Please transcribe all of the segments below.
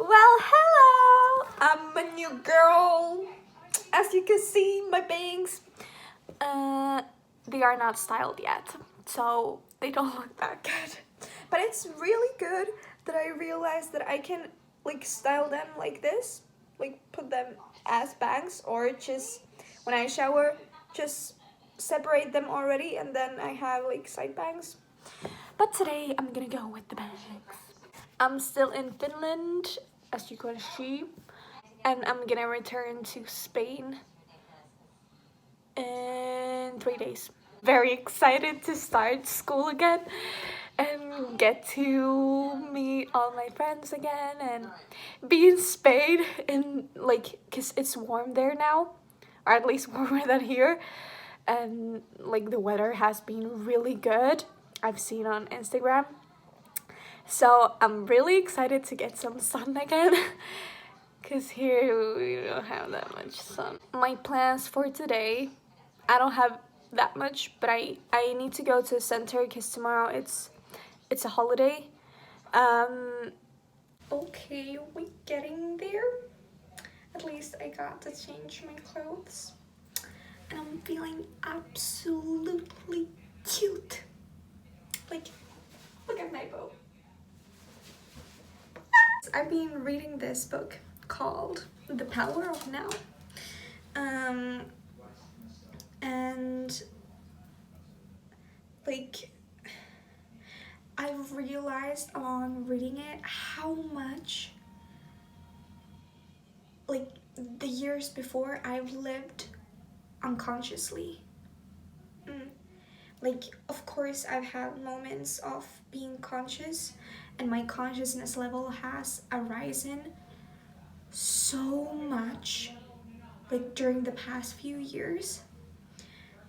Well, hello! I'm a new girl. As you can see, my bangs, they are not styled yet, so they don't look that good. But it's really good that I realized that I can like style them like this, like put them as bangs, or just when I shower, just separate them already, and then I have like side bangs. But today I'm gonna go with the bangs. I'm still in Finland, as you can see, and I'm gonna return to Spain in 3 days. Very excited to start school again and get to meet all my friends again and be in Spain, and like, cause it's warm there now, or at least warmer than here, and like the weather has been really good. I've seen on Instagram. So I'm really excited to get some sun again, because here we don't have that much sun. My plans for today, I don't have that much, but I need to go to the center because tomorrow it's a holiday. Okay, we getting there. At least I got to change my clothes. And I'm feeling absolutely cute. Like, look at my bow. I've been reading this book called The Power of Now. And like, I've realized on reading it how much like the years before I've lived unconsciously. Like, of course, I've had moments of being conscious, and my consciousness level has arisen so much, like, during the past few years.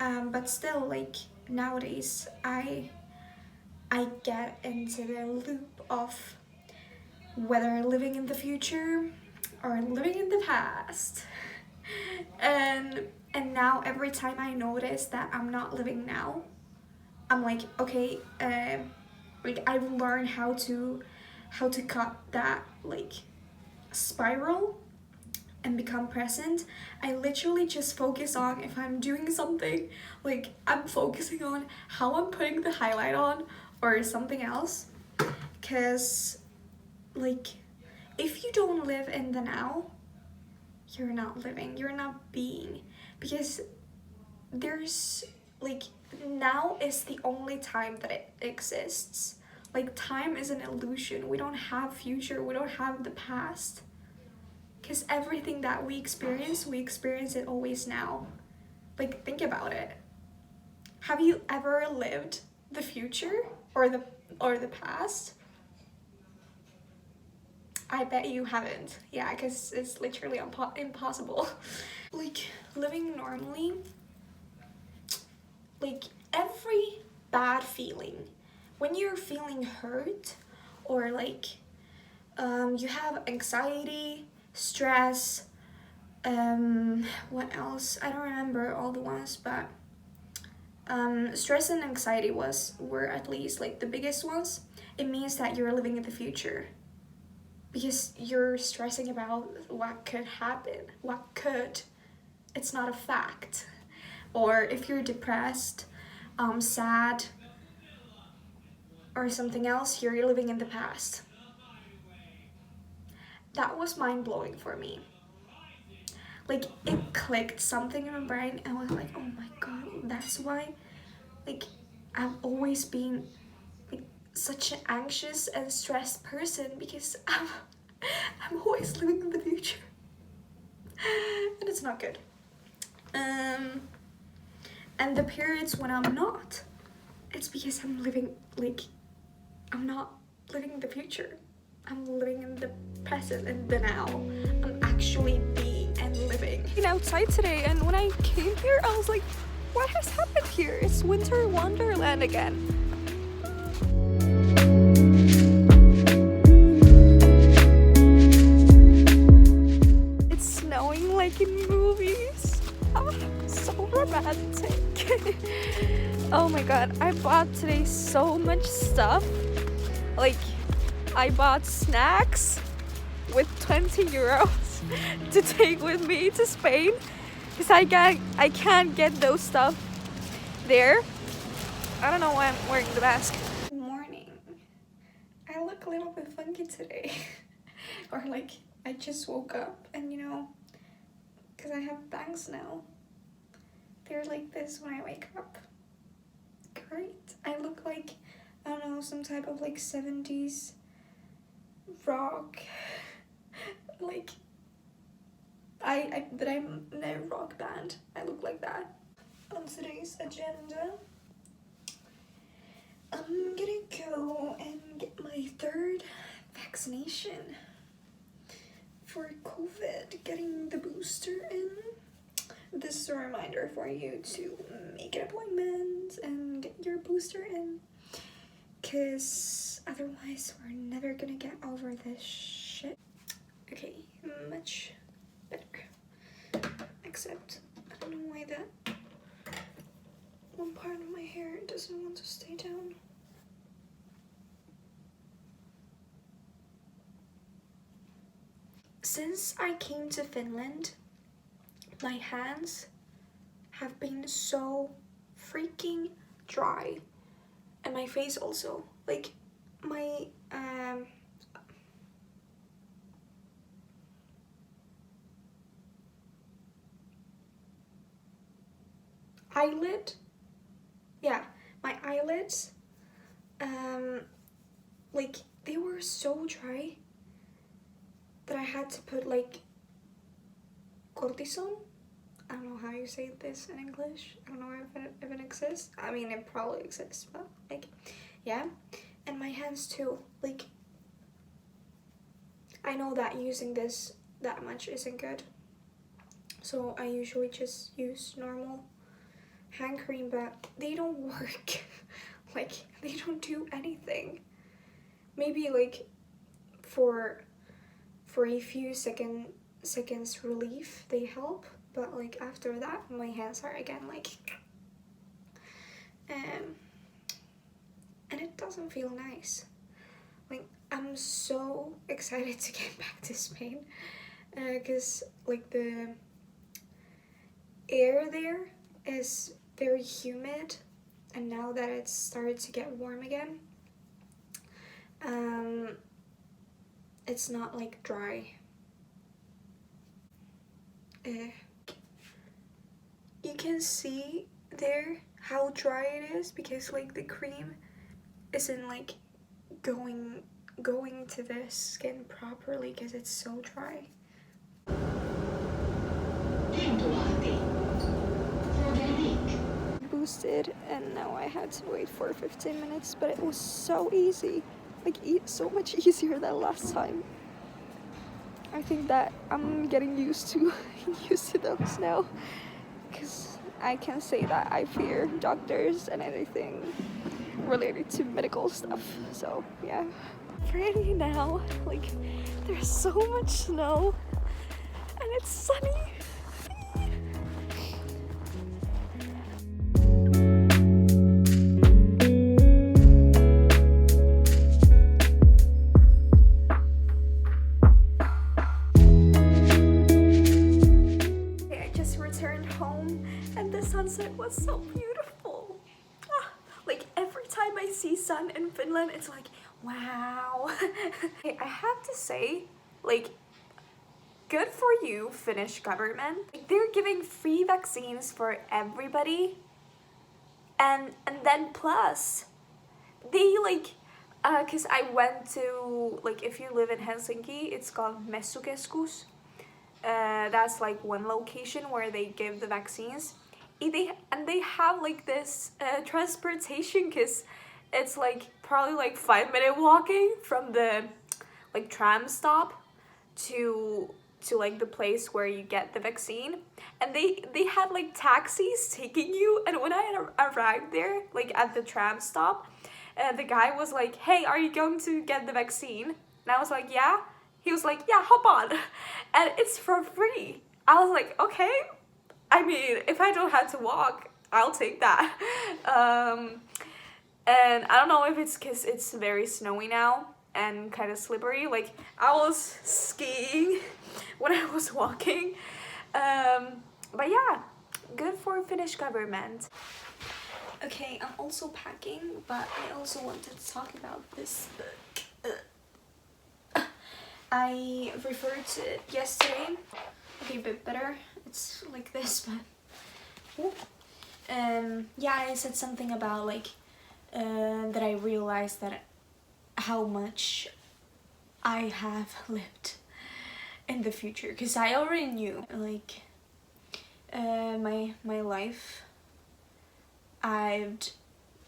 But still, like, nowadays, I get into the loop of whether living in the future or living in the past. And now every time I notice that I'm not living now, I'm like, okay, like I've learned how to cut that like spiral and become present. I literally just focus on, if I'm doing something, like I'm focusing on how I'm putting the highlight on or something else. Because like, if you don't live in the now, you're not living, you're not being. Because there's like, now is the only time that it exists. Like, time is an illusion. We don't have future, we don't have the past. Because everything that we experience it always now. Like, think about it. Have you ever lived the future or the past? I bet you haven't. Yeah, because it's literally impossible. Like, living normally, like every bad feeling, when you're feeling hurt or like you have anxiety, stress, what else? I don't remember all the ones, but stress and anxiety were at least like the biggest ones. It means that you're living in the future, because you're stressing about what could happen, it's not a fact. Or if you're depressed, sad, or something else, you're living in the past. That was mind-blowing for me. Like, it clicked something in my brain, and I was like, oh my god, that's why, like, I've always been like such an anxious and stressed person, because I'm always living in the future. And it's not good. And the periods when I'm not, it's because I'm living, like, I'm not living in the future. I'm living in the present and the now. I'm actually being and living. I'm outside today, and when I came here, I was like, what has happened here? It's winter wonderland again. It's snowing like in movies. So romantic. Oh my god, I bought today so much stuff. Like, I bought snacks, with 20 euros to take with me to Spain, because I can't get those stuff there. I don't know why I'm wearing the mask. Good morning. I look a little bit funky today. Or like I just woke up and you know, because I have bangs now. They're like this when I wake up. Great. I look like, I don't know, some type of like 70s rock. Like, but I'm in a rock band. I look like that. On today's agenda, I'm gonna go and get my 3rd vaccination for COVID, getting the booster in. This is a reminder for you to make an appointment and get your booster in, because otherwise we're never gonna get over this shit. Okay, much better. Except, I don't know why that one part of my hair doesn't want to stay down. Since I came to Finland, my hands have been so freaking dry, and my face also. Like my my eyelids, like they were so dry that I had to put like cortisone. I don't know how you say this in English. I don't know if it exists. I mean, it probably exists, but like, yeah. And my hands too. Like, I know that using this that much isn't good, so I usually just use normal hand cream, but they don't work. Like, they don't do anything. Maybe like for a few seconds relief they help, but like after that my hands are again like and it doesn't feel nice. Like, I'm so excited to get back to Spain, because like the air there is very humid, and now that it's started to get warm again, it's not like dry. You can see there how dry it is, because like the cream isn't like going to the skin properly because it's so dry. Boosted, and now I had to wait for 15 minutes, but it was so easy, like so much easier than last time. I think that I'm getting used to those now, because I can say that I fear doctors and anything related to medical stuff. So yeah, pretty now. Like, there's so much snow and it's sunny. Sunset was so beautiful. Like, every time I see sun in Finland, it's like, wow. I have to say, like, good for you, Finnish government. Like, they're giving free vaccines for everybody, and then plus they like because I went to, like, if you live in Helsinki, it's called Messukeskus. That's like one location where they give the vaccines. They have like this transportation, because it's like probably like 5-minute walking from the like tram stop to like the place where you get the vaccine, and they had like taxis taking you. And when I arrived there, like at the tram stop, the guy was like, "Hey, are you going to get the vaccine?" And I was like, "Yeah." He was like, "Yeah, hop on," and it's for free. I was like, okay. I mean, if I don't have to walk, I'll take that. And I don't know if it's because it's very snowy now, and kind of slippery. Like I was skiing when I was walking. But yeah, good for Finnish government. Okay, I'm also packing, but I also wanted to talk about this book. I referred to it yesterday. Okay, a bit better. It's like this, but yeah, I said something about like that I realized that how much I have lived in the future, because I already knew like my life. I've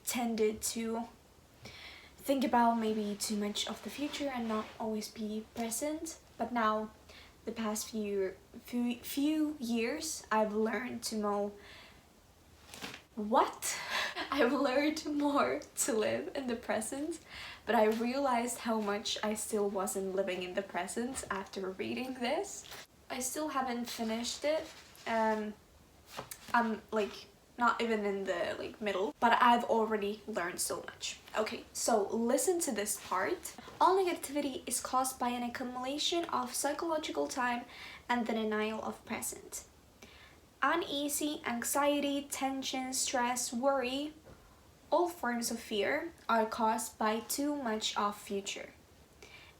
tended to think about maybe too much of the future and not always be present, but now the past few years I've learned to know what I've learned more to live in the present, but I realized how much I still wasn't living in the present after reading this. I still haven't finished it. I'm like not even in the like middle, but I've already learned so much. Okay, so listen to this part. All negativity is caused by an accumulation of psychological time and the denial of present. Uneasy, anxiety, tension, stress, worry, all forms of fear are caused by too much of future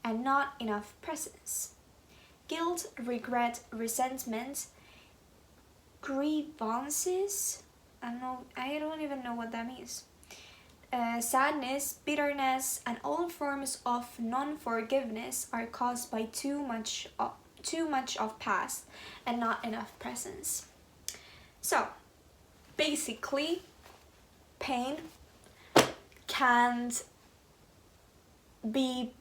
and not enough presence. Guilt, regret, resentment, grievances, I don't even know what that means. Sadness, bitterness, and all forms of non-forgiveness are caused by too much of past and not enough presence. So, basically, pain can't be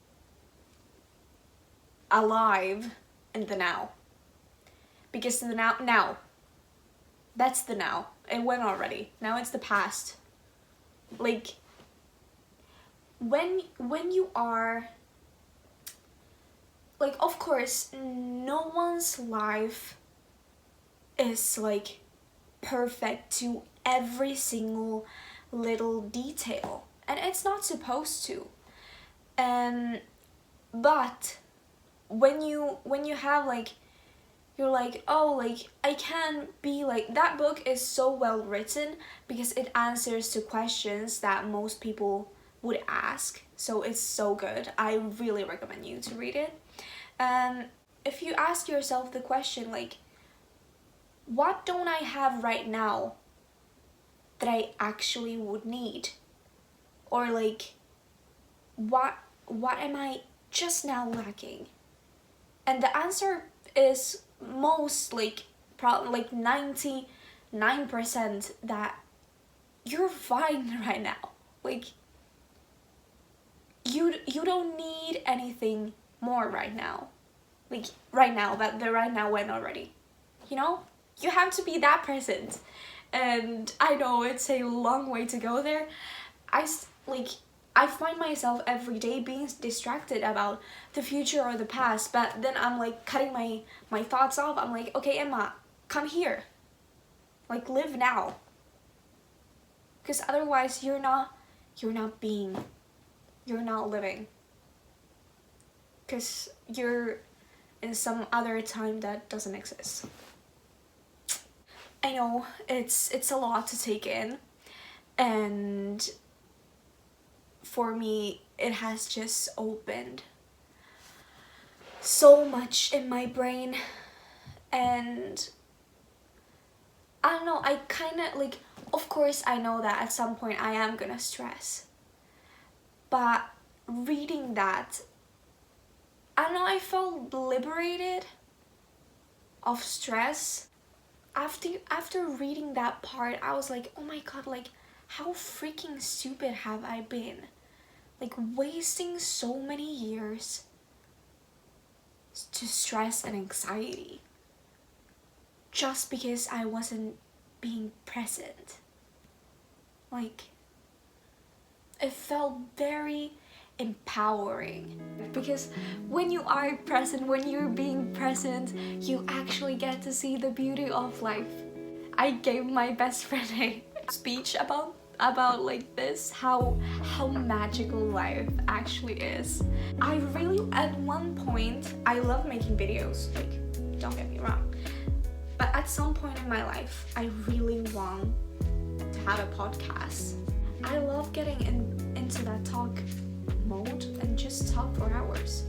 alive in the now, because the now that's the now. It went already. Now it's the past. Like when you are like, of course no one's life is like perfect to every single little detail, and it's not supposed to. But when you have like, you're like, oh, like I can be like, that book is so well written because it answers to questions that most people would ask, so it's so good. I really recommend you to read it. If you ask yourself the question like, what don't I have right now that I actually would need, or like what am I just now lacking, and the answer is most like probably like 99% that you're fine right now. Like you don't need anything more right now. Like right now, that the right now went already. You know, you have to be that present, and I know it's a long way to go there. I find myself every day being distracted about the future or the past, but then I'm like cutting my thoughts off. I'm like, okay, Emma, come here. Like, live now. Because otherwise you're not living. Because you're in some other time that doesn't exist. I know it's a lot to take in, and for me, it has just opened so much in my brain, and I don't know, I kind of like, of course I know that at some point I am gonna stress, but reading that, I don't know, I felt liberated of stress. After reading that part, I was like, oh my god, like how freaking stupid have I been? Like wasting so many years to stress and anxiety just because I wasn't being present. Like, it felt very empowering, because when you are present, when you're being present, you actually get to see the beauty of life. I gave my best friend a speech about about like this, how magical life actually is. I really, at one point, I love making videos, like, don't get me wrong, but at some point in my life I really want to have a podcast. I love getting into that talk mode and just talk for hours.